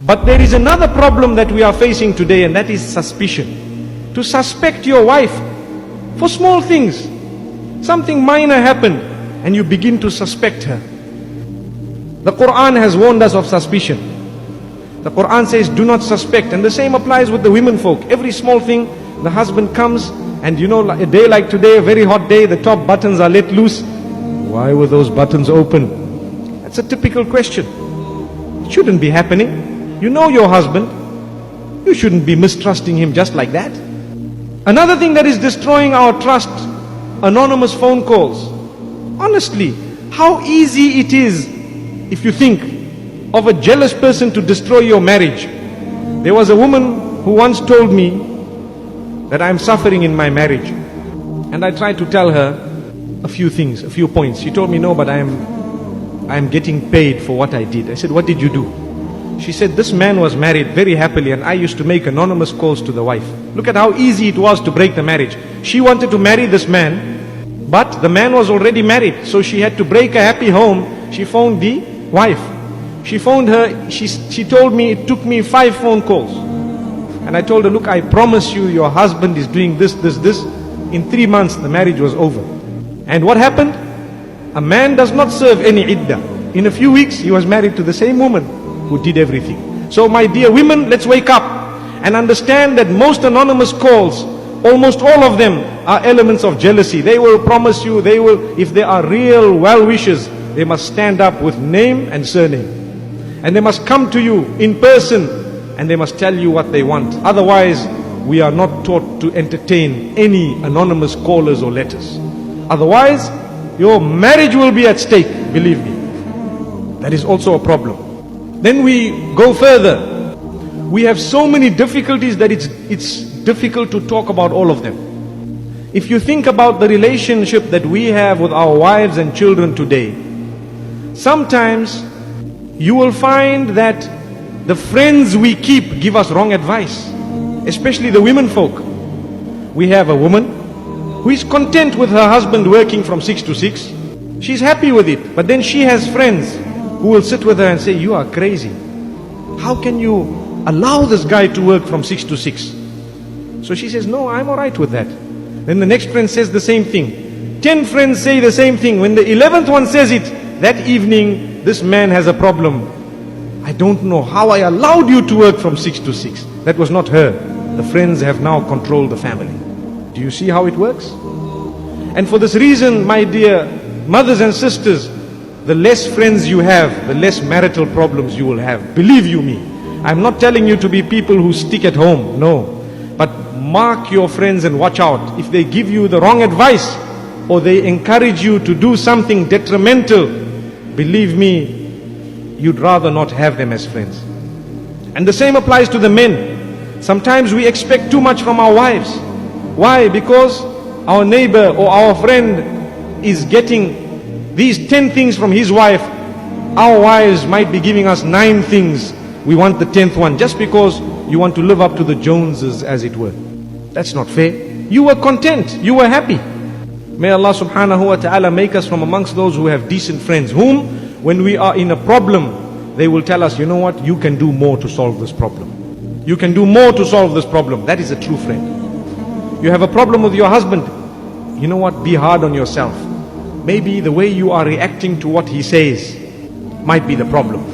But there is another problem that we are facing today, and that is suspicion. To suspect your wife for small things. Something minor happened and you begin to suspect her. The Quran has warned us of suspicion. The Quran says do not suspect, and the same applies with the women folk. Every small thing, the husband comes and a day like today, a very hot day, the top buttons are let loose. Why were those buttons open? That's a typical question. It shouldn't be happening. You know your husband. You shouldn't be mistrusting him just like that. Another thing that is destroying our trust, anonymous phone calls. Honestly, how easy it is, if you think of a jealous person, to destroy your marriage. There was a woman who once told me that I'm suffering in my marriage. And I tried to tell her a few things, a few points. She told me, no, but I'm getting paid for what I did. I said, what did you do? She said, this man was married very happily and I used to make anonymous calls to the wife. Look at how easy it was to break the marriage. She wanted to marry this man, but the man was already married. So she had to break a happy home. She phoned the wife. She phoned her. She told me it took me 5 phone calls. And I told her, look, I promise you, your husband is doing this. In 3 months, the marriage was over. And what happened? A man does not serve any iddah. In a few weeks, he was married to the same woman who did everything. So my dear women, let's wake up and understand that most anonymous calls, almost all of them, are elements of jealousy. They will promise you, if they are real well-wishers, they must stand up with name and surname. And they must come to you in person and they must tell you what they want. Otherwise, we are not taught to entertain any anonymous callers or letters. Otherwise, your marriage will be at stake, believe me. That is also a problem. Then we go further. We have so many difficulties that it's difficult to talk about all of them. If you think about the relationship that we have with our wives and children today, sometimes you will find that the friends we keep give us wrong advice, especially the women folk. We have a woman who is content with her husband working from 6 to 6. She's happy with it, but then she has friends who will sit with her and say, you are crazy. How can you allow this guy to work from 6 to 6? So she says, no, I'm alright with that. Then the next friend says the same thing. 10 friends say the same thing. When the 11th one says it, that evening, this man has a problem. I don't know how I allowed you to work from 6 to 6. That was not her. The friends have now controlled the family. Do you see how it works? And for this reason, my dear mothers and sisters, the less friends you have, the less marital problems you will have. Believe you me. I'm not telling you to be people who stick at home. No. But mark your friends and watch out. If they give you the wrong advice or they encourage you to do something detrimental, believe me, you'd rather not have them as friends. And the same applies to the men. Sometimes we expect too much from our wives. Why? Because our neighbor or our friend is getting these 10 things from his wife. Our wives might be giving us 9 things. We want the 10th one just because you want to live up to the Joneses, as it were. That's not fair. You were content. You were happy. May Allah subhanahu wa ta'ala make us from amongst those who have decent friends, whom when we are in a problem, they will tell us, you know what, you can do more to solve this problem. You can do more to solve this problem. That is a true friend. You have a problem with your husband. You know what, be hard on yourself. Maybe the way you are reacting to what he says might be the problem.